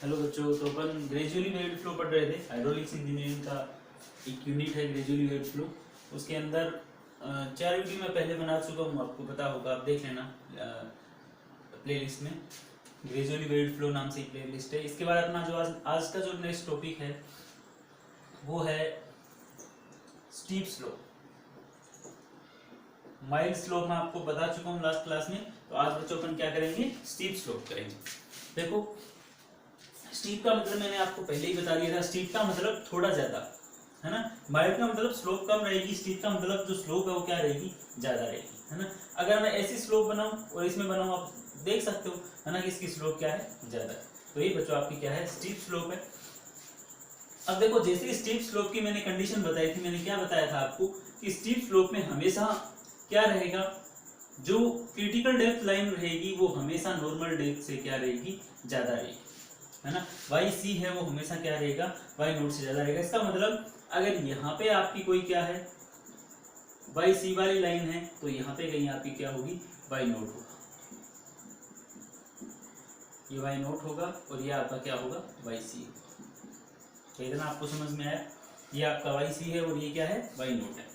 Hello बच्चों, तो अपन gradually waived flow पढ़ रहे थे। हाइड्रोलिक्स इंजीनियरिंग का एक यूनिट है ग्रेजुअली वेव्ड फ्लो। उसके अंदर 4 वीडियो मैं पहले बना चुका हूँ, आपको पता होगा, आप देख लेना प्लेलिस्ट में। ग्रेजुअली वेव्ड फ्लो नाम से एक प्लेलिस्ट है। इसके बाद अपना जो आज का जो नेक्स्ट टॉपिक है वो है स्टीप स्लोप। माइल्ड स्लोप मैं आपको बता चुका हूँ लास्ट क्लास में। तो आज बच्चों अपन क्या करेंगे, स्टीप स्लोप करेंगे। देखो, स्टीप का मतलब मैंने आपको पहले ही बता दिया था। स्टीप का मतलब थोड़ा ज्यादा है ना। माइल्ड का मतलब स्लोप कम रहेगी। स्टीप का मतलब जो स्लोप है वो क्या रहेगी, ज्यादा रहेगी, है ना। अगर मैं ऐसी स्लोप बनाऊं और इसमें बनाऊं, आप देख सकते हो है ना कि इसकी स्लोप क्या है, ज्यादा है। तो ये बच्चों आपकी क्या है, स्टीप स्लोप है। अब देखो, जैसे स्टीप स्लोप की मैंने कंडीशन बताई थी, मैंने क्या बताया था आपको कि स्टीप स्लोप में हमेशा क्या रहेगा, जो क्रिटिकल डेप्थ लाइन रहेगी वो हमेशा नॉर्मल डेप्थ से क्या रहेगी, ज्यादा रहेगी, है ना। वाई सी है वो हमेशा क्या रहेगा, वाई नोट से ज्यादा रहेगा। इसका मतलब अगर यहाँ पे आपकी कोई क्या है, वाई सी वाली लाइन है, तो यहाँ पे कहीं आपकी क्या होगी, वाई नोट होगा। ये वाई नोट होगा और ये आपका क्या होगा, वाई सी। तो इतना आपको समझ में आया। ये आपका वाई सी है और ये क्या है, वाई नोट है।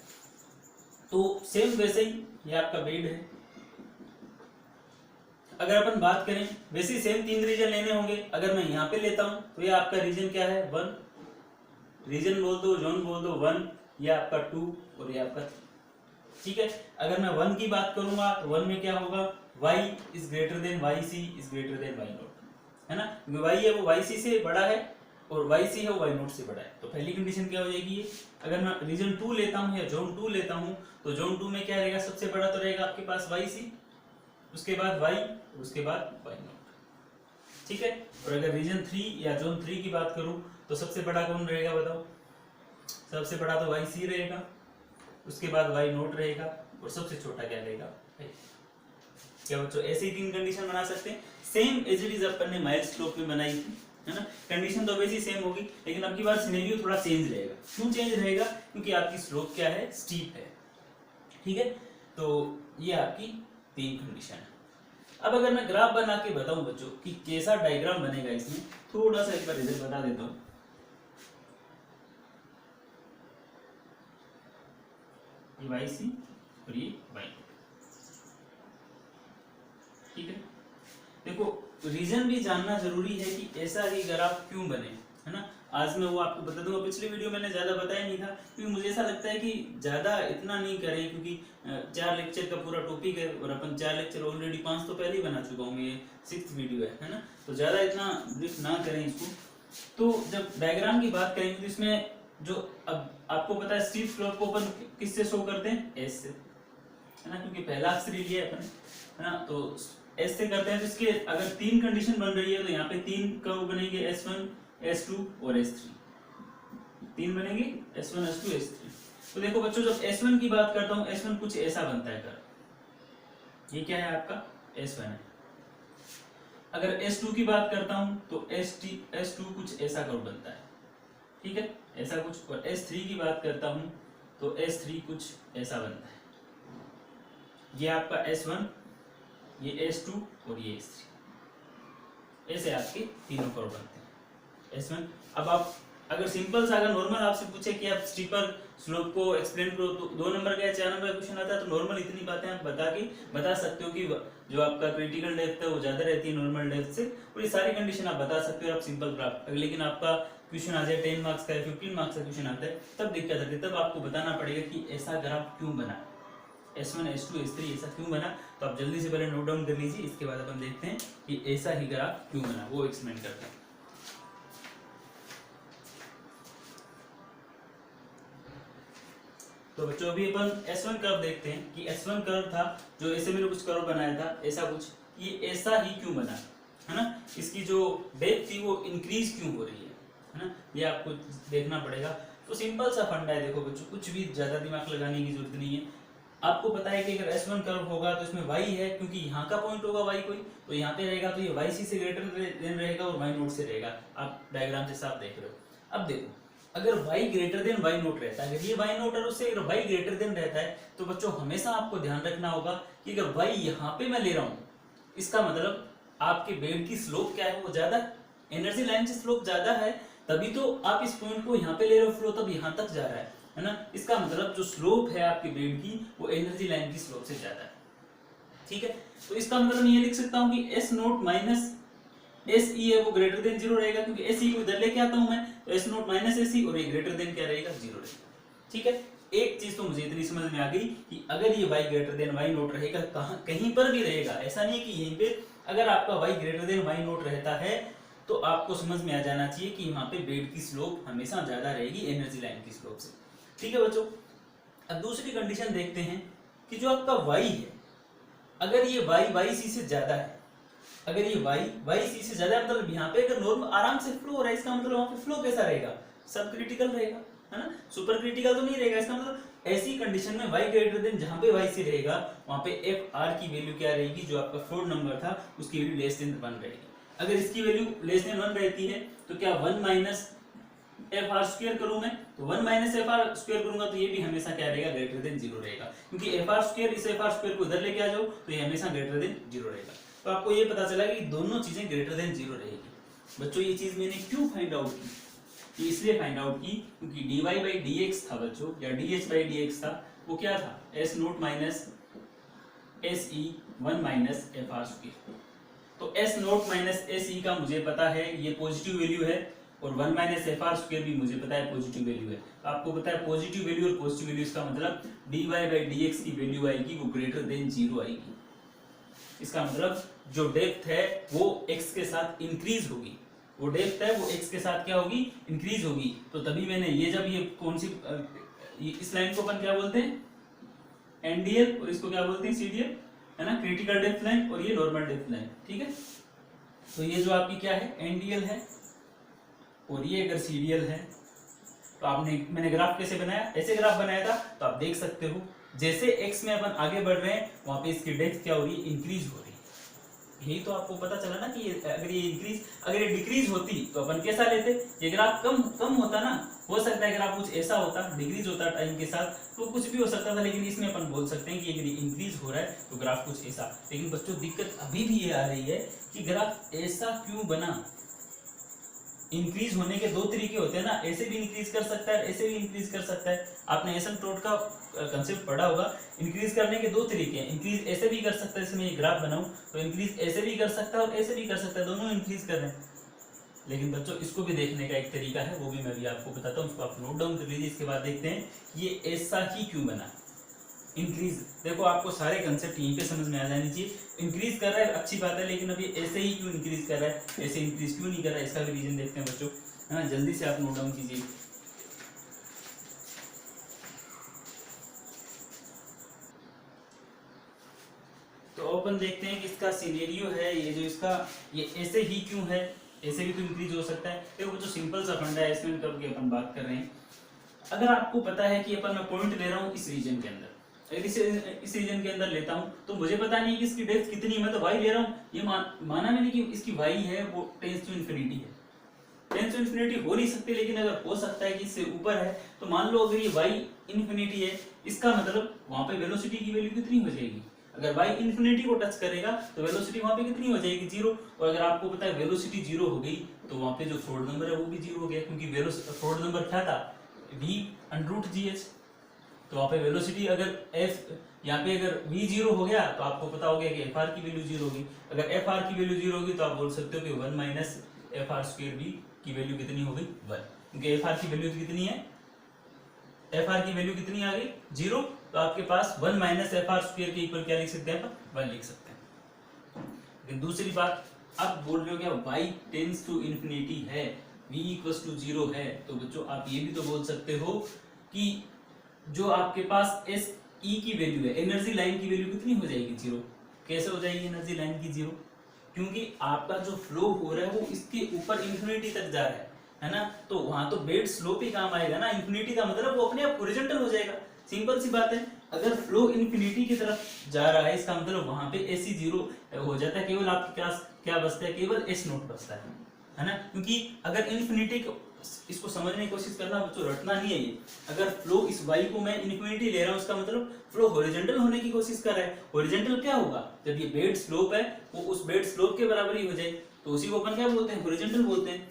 तो सेम वैसे ही ये आपका बेड है। अगर अपन बात करें, वैसे ही सेम 3 रीजन लेने होंगे। अगर मैं यहाँ पे लेता हूँ तो ये आपका रीजन क्या है, 1 रीजन बोल दो, जोन बोल दो 1, ये आपका 2 और ये आपका 3। ठीक है। अगर मैं 1 की बात करूंगा तो 1 में क्या होगा, y is greater than Y C is greater than Y naught, है ना। क्योंकि y है वो वाई सी से बड़ा है और वाई सी है वो वाई नोट से बड़ा है। तो पहली कंडीशन क्या हो जाएगी ये। अगर मैं रीजन 2 लेता हूँ या जोन 2 लेता हूँ, तो जोन 2 में क्या रहेगा, सबसे बड़ा तो रहेगा आपके पास वाई सी, उसके बाद y, उसके बाद वाई नोट। ठीक है। और अगर रीजन 3 या जोन 3 की बात करूं तो सबसे बड़ा कौन रहेगा, बताओ। सबसे बड़ा तो वाई सी रहेगा, उसके बाद वाई नोट रहेगा और सबसे छोटा क्या रहेगा, क्या बच्चों, ऐसे ही 3 कंडीशन बना सकते हैं। सेम एज इट इज अपन ने माइल्ड स्लोप में बनाई थी, है ना। कंडीशन तो वैसी सेम होगी, लेकिन अब की बार सिनेरियो थोड़ा चेंज रहेगा। क्यों चेंज रहेगा, क्योंकि आपकी स्लोप क्या है, स्टीप है। ठीक है। तो ये आपकी 3 कंडीशन है। अब अगर मैं ग्राफ बना के बताऊं बच्चों कि कैसा डायग्राम बनेगा, इसमें थोड़ा सा एक बार रिजल्ट बता देता हूं। ये वाई सी और ये वाई। ठीक है। देखो, रीजन भी जानना जरूरी है कि ऐसा ही ग्राफ क्यों बने, है ना। आज मैं वो आपको बता दूंगा। पिछले वीडियो मैंने ज्यादा बताया नहीं था, क्योंकि मुझे ऐसा लगता है कि ज्यादा इतना नहीं करें, क्योंकि 4 लेक्चर का पूरा टॉपिक है और अपन 4 लेक्चर ऑलरेडी 5 तो पहले ही बना चुका हूँ, ये 6th वीडियो है ना। तो ज्यादा इतना ब्रीफ ना करें इसको। तो जब डायग्राम की बात करेंगे तो इसमें जो, अब आपको पता है स्टीप स्लोप को अपन किससे शो करते हैं, एस से, है ना, क्योंकि पहला अक्षर ही लिया है अपन, है ना। तो एस से करते हैं। तो इसके अगर 3 कंडीशन बन रही है तो यहाँ पे 3 कर्व बनेंगे, S1 S2 और S3। 3 बनेंगे, S1 S2 S3। तो देखो बच्चों, जब S1 की बात करता हूँ, S1 कुछ ऐसा बनता है कर्व। ये क्या है आपका, S1 है। अगर S2 की बात करता हूं तो S2 कुछ ऐसा कर्व बनता है। ठीक है, ऐसा कुछ। और S3 की बात करता हूं तो S3 कुछ ऐसा बनता है। ये आपका S1, ये S2 और ये S3। ऐसे आपके तीनों कर्व बनते हैं, S1। अब आप अगर सिंपल सा, अगर नॉर्मल आपसे पूछे कि आप स्टीपर स्लोप को एक्सप्लेन करो, तो 2 नंबर का या 4 नंबर का क्वेश्चन आता है, तो नॉर्मल इतनी बातें आप बता सकते हो कि जो आपका क्रिटिकल डेप्थ है वो ज्यादा रहती है नॉर्मल डेप्थ से, और ये सारी कंडीशन आप बता सकते हो, आप सिंपल ग्राफ। लेकिन आपका क्वेश्चन आ जाए 10 मार्क्स का या 15 मार्क्स का क्वेश्चन आता है, तब दिक्कत आती है। तब आपको बताना पड़ेगा कि ऐसा ग्राफ क्यों बना, S1 S2 S3 ऐसा क्यों बना। तो आप जल्दी से पहले नोट डाउन कर लीजिए, इसके बाद अपन देखते हैं कि ऐसा ही ग्राफ क्यों बना, वो एक्सप्लेन करते हैं। तो बच्चों, अभी अपन S1 कर्व देखते हैं कि S1 कर्व था जो ऐसे मैंने कुछ कर्व बनाया था, ऐसा कुछ, ये ऐसा ही क्यों बना, है ना। इसकी जो डेप्थ थी वो इंक्रीज क्यों हो रही है ना, ये आपको देखना पड़ेगा। तो सिंपल सा फंडा है, देखो बच्चों, कुछ भी ज्यादा दिमाग लगाने की जरूरत नहीं है। आपको पता है कि अगर S1 कर्व होगा तो इसमें y है, क्योंकि यहाँ का पॉइंट होगा y कोई, तो यहाँ पे रहेगा, तो ये वाई सी से ग्रेटर देन रहेगा और वाई नोट से रहेगा। आप डायग्राम से साफ देख रहे हो। अब देखो, अगर y greater than Y naught रहता है, अगर ये वाई नोट और उससे अगर y ग्रेटर देन रहता है, तो बच्चों हमेशा आपको ध्यान रखना होगा कि अगर y यहाँ पे मैं ले रहा हूँ, इसका मतलब आपके बेड की स्लोप क्या है, वो ज्यादा, एनर्जी लाइन से स्लोप ज्यादा है तभी तो आप इस पॉइंट को यहाँ पे ले रहे हो, फ्लो तब यहाँ तक जा रहा है ना। इसका मतलब जो स्लोप है आपके बेड की वो एनर्जी लाइन की स्लोप से ज्यादा है, ठीक है। तो इसका मतलब मैं ये लिख सकता हूँ कि S naught minus S E है वो ग्रेटर देन जीरो रहेगा, क्योंकि एस ई को इधर लेके आता हूं मैं, तो S naught minus S E और ये ग्रेटर देन क्या रहेगा, जीरो रहेगा, ठीक है। एक चीज तो मुझे इतनी समझ में आ गई कि अगर ये y greater then y note रहेगा, कहीं पर भी रहेगा, ऐसा नहीं है कि यहीं पे अगर आपका y greater then y note रहता है तो आपको समझ में आ जाना चाहिए कि यहाँ पे बेड की स्लोप हमेशा ज्यादा रहेगी एनर्जी लाइन की स्लोप से, ठीक है बच्चों। अब दूसरी कंडीशन देखते हैं कि जो आपका y है, अगर ये y सी से ज्यादा है, अगर ये y सी से ज्यादा मतलब यहाँ पे अगर नॉर्मल आराम से फ्लो हो रहा है, इसका मतलब वहां पे फ्लो कैसा रहेगा, सब क्रिटिकल रहेगा, है ना, सुपर क्रिटिकल तो नहीं रहेगा। इसका मतलब ऐसी कंडीशन में y ग्रेटर देन जहां पे y सी रहेगा वहां पे एफ आर की वैल्यू क्या रहेगी, जो आपका फोर्थ नंबर था उसकी वैल्यू लेस देन 1 रहेगी। अगर इसकी वैल्यू लेस देन 1 रहती है तो क्या 1 माइनस एफ आर स्क्वायर करूं मैं, तो 1 माइनस एफ आर स्क्वायर करूंगा तो ये भी हमेशा क्या रहेगा, ग्रेटर देन 0 रहेगा, क्योंकि एफ आर स्क्वायर इस एफ आर स्क्वायर को इधर लेके आ जाओ तो ये हमेशा ग्रेटर देन 0 रहेगा। तो आपको ये पता चला कि दोनों चीजें ग्रेटर देन 0 रहेगी। बच्चों ये चीज मैंने क्यों फाइंड आउट की, ये इसलिए फाइंड आउट की क्योंकि dy बाई dx था बच्चों, या dh बाई dx था, वो क्या था, s note minus S E 1 minus F are square. तो s note minus S E का मुझे पता है ये पॉजिटिव वैल्यू है, और 1 माइनस एफ आर स्क्वायर भी मुझे पता है पॉजिटिव वैल्यू है। तो आपको पता है पॉजिटिव वैल्यू और पॉजिटिव वैल्यू, इसका मतलब dy बाई dx की वैल्यू आएगी वो ग्रेटर देन 0 आएगी। इसका मतलब जो डेप्थ है वो x के साथ इंक्रीज होगी, वो डेप्थ है वो x के साथ क्या होगी, इंक्रीज होगी। तो तभी मैंने ये जब ये कौन सी इस लाइन को अपन क्या बोलते हैं, एनडीएल, और इसको क्या बोलते हैं, सीडीएल, है ना, क्रिटिकल डेप्थ लाइन, और ये नॉर्मल डेप्थ लाइन, ठीक है। तो ये जो आपकी क्या है, एनडीएल है, और ये अगर सीडीएल है, तो मैंने ग्राफ कैसे बनाया, ऐसे ग्राफ बनाया था। तो आप देख सकते हो जैसे x में अपन आगे बढ़ रहे हैं वहां पे इसकी डेप्थ क्या हो रही है, इंक्रीज हो रही है। यही तो आपको पता चला ना कि अगर ये इंक्रीज, अगर ये डिक्रीज होती तो अपन कैसा लेते, ये ग्राफ कम होता ना, हो सकता है ग्राफ कुछ ऐसा होता, डिक्रीज होता टाइम के साथ, तो कुछ भी हो सकता था, लेकिन इसमें अपन बोल सकते हैं कि अगर ये इंक्रीज हो रहा है तो ग्राफ कुछ ऐसा। लेकिन बच्चों दिक्कत अभी भी ये आ रही है कि ग्राफ ऐसा क्यों बना। इंक्रीज होने के दो तरीके होते हैं ना, ऐसे भी इंक्रीज कर सकता है, ऐसे भी इंक्रीज कर सकता है। आपने एसिम्पटोट का कंसेप्ट पढ़ा होगा। इंक्रीज करने के दो तरीके हैं, इंक्रीज ऐसे भी कर सकता है, जैसे मैं ये ग्राफ बनाऊं तो इंक्रीज ऐसे भी कर सकता है और ऐसे भी कर सकता है, दोनों इंक्रीज कर रहे हैं। लेकिन बच्चों इसको भी देखने का एक तरीका है, वो भी मैं भी आपको बताता हूँ, उसको आप नोट डाउन कर लीजिए। इसके बाद देखते हैं ये ऐसा ही क्यों बना। इंक्रीज, देखो आपको सारे कंसेप्ट यहीं पे समझ में आ जानी चाहिए। इंक्रीज कर रहा है अच्छी बात है, लेकिन अभी ऐसे ही क्यों इंक्रीज कर रहा है, ऐसे इंक्रीज क्यों नहीं कर रहा है, इसका भी रीजन देखते हैं बच्चों, है ना। जल्दी से आप नोट डाउन कीजिए। तो अपन देखते हैं कि इसका सिनेरियो है, ये जो इसका ये ऐसे ही क्यों है, ऐसे भी तो इंक्रीज हो सकता है। देखो जो सिंपल सा फंडा है, इसमें कब की अपन बात कर रहे हैं। अगर आपको पता है कि अपन मैं पॉइंट ले रहा हूँ इस रीजन के अंदर, अगर इस रीजन के अंदर लेता हूं तो मुझे पता नहीं कि इसकी डेप्थ कितनी है, मैं तो y ले रहा हूं, ये माना मैंने कि इसकी y है वो टेंस टू इन्फिनिटी है। टेंस टू इन्फिनिटी हो नहीं सकती, लेकिन अगर हो सकता है कि इससे ऊपर है, तो मान लो अगर ये y इन्फिनिटी है, इसका मतलब वहां पे वेलोसिटी की वैल्यू कितनी हो जाएगी, अगर y इन्फिनिटी को टच करेगा तो वेलोसिटी वहां पे कितनी हो जाएगी, 0। और अगर आपको पता है वेलोसिटी 0 हो गई तो वहां पे जो फ्लोट नंबर है वो भी 0 हो गया, क्योंकि फ्लोट नंबर क्या था, v√gh। तो वहां पे वेलोसिटी अगर f यहाँ पे अगर v 0 हो गया तो आपको पता हो गया कि fr की वैल्यू 0 होगी। अगर fr की वैल्यू 0 होगी तो आप बोल सकते हो कि 1 minus F are square v की वैल्यू कितनी हो गई, 1, क्योंकि fr की वैल्यू कितनी है, fr की वैल्यू कितनी आ गई, 0। तो आपके पास 1 माइनस एफ आर स्क्वायर के इक्वल क्या लिख सकते हैं, 1 लिख सकते हैं। लेकिन दूसरी बात, आप बोल रहे हो क्या y टेंस टू इन्फिनिटी है, v इक्वल्स टू 0 है, तो बच्चों आप ये भी तो बोल सकते हो कि जो आपके पास एस ई की वैल्यू है, एनर्जी लाइन की वैल्यू कितनी हो जाएगी, 0। कैसे हो जाएगी एनर्जी लाइन की 0, क्योंकि आपका जो फ्लो हो रहा है वो इसके ऊपर इंफिनिटी तक जा रहा है ना, तो वहां तो बेड स्लोप ही काम आएगा ना। इंफिनिटी का मतलब वो अपने आप हॉरिजॉन्टल हो जाएगा, सिंपल सी बात है। अगर फ्लो इंफिनिटी की तरफ जा रहा है, इसका मतलब वहां पे एस ई 0 हो जाता है, केवल आपके पास क्या बचता है, केवल एस नोट बचता है ना। क्योंकि अगर इंफिनिटी इसको समझने की कोशिश करना बच्चों, रटना नहीं है ये। अगर फ्लो इस y को मैं इन्फिनिटी ले रहा हूँ, इसका मतलब फ्लो हॉरिजॉन्टल होने की कोशिश कर रहा है। हॉरिजॉन्टल क्या होगा, जब ये बेड स्लोप है वो उस बेड स्लोप के बराबर ही हो जाए, तो तो उसी को अपन क्या बोलते हैं, हॉरिजॉन्टल बोलते हैं।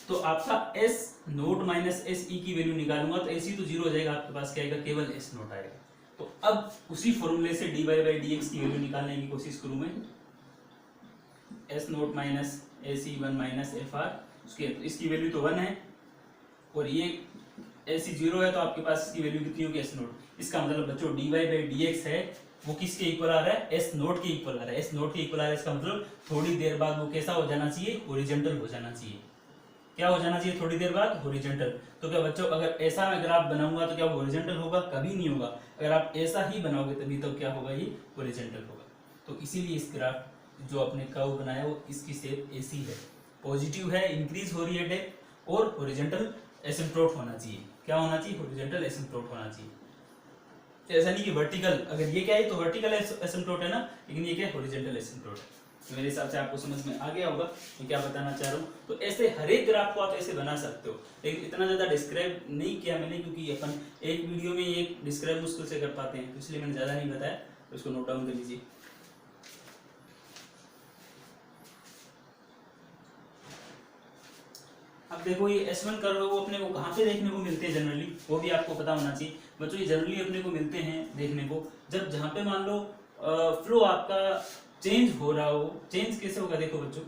तो आपका S naught minus S E की वैल्यू निकालूंगा तो एस ई तो जीरो हो जाएगा, आपके पास क्या आएगा, केवल एस नोट आएगा। तो अब उसी फॉर्मूले से D Y by D X की वैल्यू निकालने की कोशिश करूं मैं, S naught minus A C one minus F R, उसके इसकी वैल्यू तो 1 है और ये ए सी जीरो है, तो आपके पास इसकी वैल्यू कितनी होगी, एस नोट। इसका मतलब बच्चों D Y by D X है वो किसके इक्वल आ रहा है, एस नोट के इक्वल आ रहा है। एस नोट के इक्वल आ रहा है, इसका मतलब थोड़ी देर बाद वो कैसा हो जाना चाहिए, हॉरिजॉन्टल हो जाना चाहिए। क्या हो जाना चाहिए थोड़ी देर बाद, हॉरिजॉन्टल। तो क्या बच्चों अगर ऐसा मैं ग्राफ बनाऊंगा तो क्या हॉरिजॉन्टल होगा, कभी नहीं होगा। अगर आप ऐसा ही बनाओगे तभी तो क्या होगा, ये हॉरिजॉन्टल होगा। तो इसीलिए इस ग्राफ जो अपने कर्व बनाया वो इसकी शेप ऐसी है, पॉजिटिव है, इंक्रीज हो रही है डेप्थ और हॉरिजॉन्टल एसिम्प्टोट होना चाहिए। क्या होना चाहिए, हॉरिजॉन्टल एसिम्प्टोट होना चाहिए। ऐसा नहीं कि वर्टिकल, अगर ये क्या है तो वर्टिकल एसिम्प्टोट है ना, लेकिन ये क्या है, हॉरिजॉन्टल एसिम्प्टोट है। तो मेरे हिसाब से आपको समझ में आ गया होगा मैं क्या बताना चाह रहा हूँ। तो ऐसे हर एक ग्राफ को आप ऐसे बना सकते हो, लेकिन इतना ज्यादा डिस्क्राइब नहीं किया मैंने, क्योंकि अपन एक वीडियो में एक डिस्क्राइब मुश्किल से कर पाते हैं, इसलिए मैंने ज्यादा नहीं बताया। तो इसको नोट डाउन कर लीजिए। अब देखो ये S1 कर्व है वो अपने को कहाँ पे देखने को मिलते हैं जनरली, वो भी आपको पता होना चाहिए बच्चों। ये जनरली अपने को मिलते हैं देखने को जब जहाँ पे मान लो फ्लो आपका चेंज हो रहा हो। चेंज कैसे होगा, देखो बच्चों,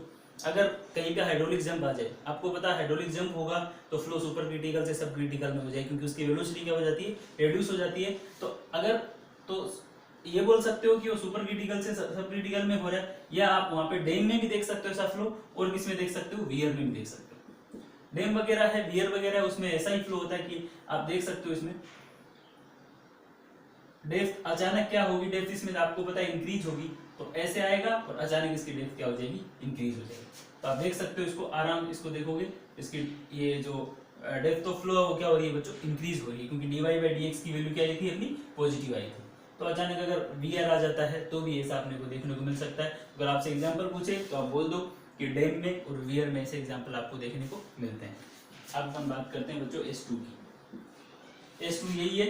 अगर कहीं पे हाइड्रोलिक जंप आ जाए, आपको पता है हाइड्रोलिक जंप होगा तो फ्लो सुपर क्रिटिकल से सब क्रिटिकल में हो जाए, क्योंकि उसकी वेलोसिटी क्या हो जाती है, रिड्यूस हो जाती है। तो अगर तो ये बोल सकते हो कि वो सुपर क्रिटिकल से सब क्रिटिकल में हो रहा है, या आप वहां पे डैम में भी देख सकते हो ऐसा फ्लो, और किस में देख सकते हो, वियर में भी देख सकते हो। डैम वगैरह है, वियर वगैरह है, उसमें ऐसा ही फ्लो होता है कि आप देख सकते हो इसमें डेप्थ अचानक क्या होगी, डेप्थ इसमें आपको पता है इंक्रीज होगी, तो ऐसे आएगा और अचानक इसकी डेप्थ क्या हो जाएगी, इंक्रीज हो जाएगी। तो आप देख सकते हो इसको आराम, इसको देखोगे इसकी ये जो डेप्थ ऑफ फ्लो है वो क्या हो रही है बच्चों, इंक्रीज हो रही है, क्योंकि D Y by D X की वैल्यू क्या आई थी, अपनी पॉजिटिव आई थी। तो अचानक अगर वीआर आ जाता है तो भी ऐसा अपने को देखने को मिल सकता है। अगर आपसे एग्जाम्पल पूछे तो आप बोल दो कि डैम में और वियर में ऐसे एग्जाम्पल आपको देखने को मिलते हैं। अब हम बात करते हैं बच्चों S2 की। S2 यही है,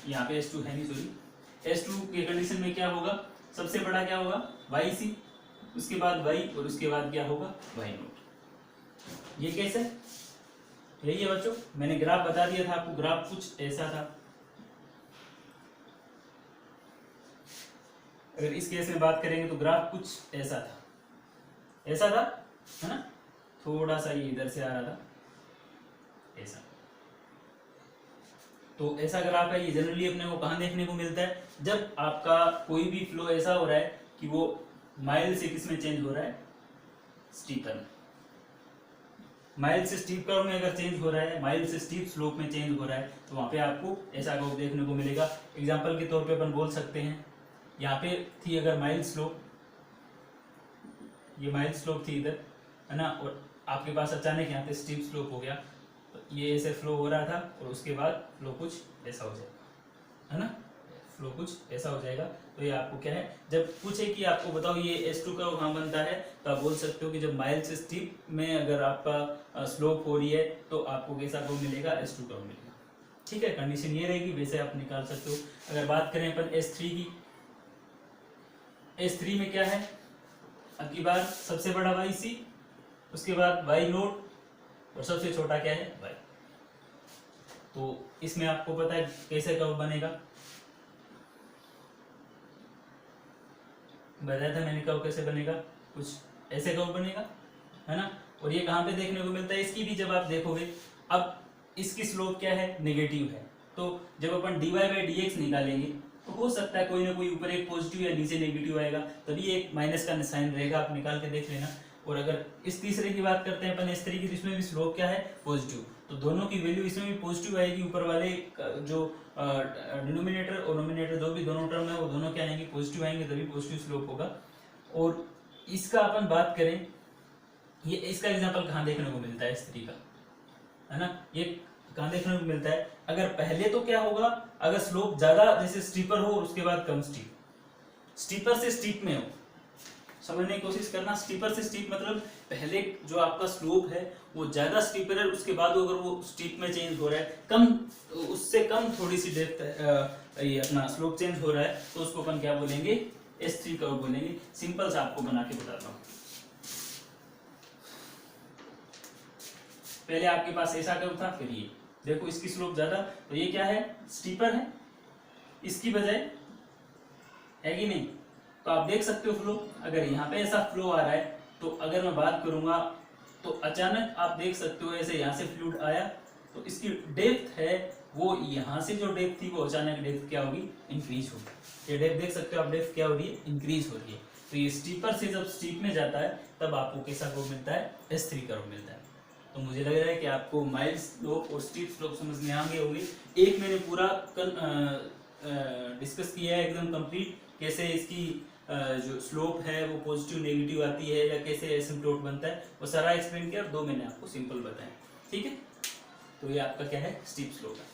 यहाँ पे S2 है नहीं, सॉरी। S2 के कंडीशन में क्या होगा, सबसे बड़ा क्या होगा, YC, उसके बाद Y और उसके बाद क्या होगा, Y नोट। ये कैसे, यही है बच्चों, मैंने ग्राफ बता दिया था आपको, ग्राफ कुछ ऐसा था। अगर इस केस में बात करेंगे तो ग्राफ कुछ ऐसा था, ऐसा था, है ना, थोड़ा सा ये इधर से आ रहा था ऐसा। तो ऐसा ग्राफ है, ये जनरली अपने को कहाँ देखने को मिलता है, जब आपका कोई भी फ्लो ऐसा हो रहा है कि वो माइल से किस में चेंज हो रहा है, स्टीपर में। माइल से स्टीप कर्व में अगर चेंज हो रहा है, माइल से स्टीप स्लोप में चेंज हो रहा है, तो वहां पे आपको ऐसा कर्व देखने को मिलेगा। एग्जांपल के तौर पे अपन बोल सकते हैं, यहाँ पे थी अगर माइल स्लोप, ये माइल स्लोप थी इधर, है ना, और आपके पास अचानक यहाँ पे स्टीप स्लोप हो गया, तो ये ऐसे फ्लो हो रहा था और उसके बाद फ्लो कुछ ऐसा हो जाएगा, है ना, फ्लो कुछ ऐसा हो जाएगा। तो ये आपको क्या है, जब पूछे कि आपको बताओ ये S2 का कहाँ बनता है, तो आप बोल सकते हो कि जब माइल से स्टीप में अगर आपका स्लोप हो रही है तो आपको कैसा कर्व मिलेगा, S2 कर्व मिलेगा। ठीक है, कंडीशन ये रहेगी, वैसे आप निकाल सकते हो। अगर बात करें अपन S3 की, S3 में क्या है, अब की बार सबसे बड़ा YC, उसके बाद Y नोट और सबसे छोटा क्या है, Y। तो इसमें आपको पता है कैसे कर्व बनेगा, बताया था मैंने कर्व कैसे बनेगा, कुछ ऐसे कर्व बनेगा, है ना। और ये कहाँ पे देखने को मिलता है, इसकी भी जब आप देखोगे, अब इसकी स्लोप क्या है, नेगेटिव है, तो जब अपन dy बाई dx निकालेंगे तो हो सकता है कोई ना कोई ऊपर एक पॉजिटिव या नीचे नेगेटिव आएगा, तभी एक माइनस का साइन रहेगा, आप निकाल के देख लेना। और अगर इस तीसरे की बात करते हैं अपन S3 की, इसमें भी स्लोप क्या है, पॉजिटिव, तो दोनों की वैल्यू इसमें भी पॉजिटिव आएगी, ऊपर वाले जो डिनोमिनेटर और नोमिनेटर जो भी दोनों टर्म है वो दोनों क्या आएंगे, पॉजिटिव आएंगे, तभी पॉजिटिव स्लोप होगा। और इसका अपन बात करें, ये इसका एग्जांपल कहाँ देखने को मिलता है S3 का, है ना, ये कहाँ देखने को मिलता है, अगर पहले तो क्या होगा, अगर स्लोप ज्यादा जैसे स्टीपर हो और उसके बाद कम स्टीप, स्टीपर से स्टीप में हो, समझने की कोशिश करना। स्टीपर से स्टीप मतलब पहले जो आपका स्लोप है वो ज्यादा स्टीपर है, उसके बाद अगर वो स्टीप में चेंज हो रहा है, कम उससे कम थोड़ी सी डेप्थ ये अपना स्लोप चेंज हो रहा है, तो उसको अपन क्या बोलेंगे, S3 कर्व बोलेंगे। सिंपल सा आपको बना के बताता हूँ। पहले आपके पास ऐसा कर्व था, फिर ये देखो इसकी स्लोप ज्यादा, तो ये क्या है, स्टीपर है इसकी बजाय, है कि नहीं। तो आप देख सकते हो फ्लो, अगर यहाँ पे ऐसा फ्लो आ रहा है, तो अगर मैं बात करूंगा तो अचानक आप देख सकते हो ऐसे यहाँ से फ्लूइड आया, तो इसकी डेप्थ है वो यहाँ से जो डेप्थ थी वो अचानक डेप्थ क्या होगी, इंक्रीज होगी। ये डेप्थ देख सकते हो आप, डेप्थ क्या हो रही है, इंक्रीज हो रही है। तो ये स्टीपर से जब स्टीप में जाता है तब आपको कैसा कर्व मिलता है, S3 कर्व मिलता है। तो मुझे लग रहा है कि आपको माइल्ड स्लोप और स्टीप स्लोप समझ में आ गए होंगे। एक मैंने पूरा डिस्कस किया है एकदम कंप्लीट, कैसे इसकी जो स्लोप है वो पॉजिटिव नेगेटिव आती है या कैसे एसिम्प्टोट बनता है, वो सारा एक्सप्लेन किया और 2 मैंने आपको सिंपल बताया। ठीक है, तो ये आपका क्या है, स्टीप स्लोप है।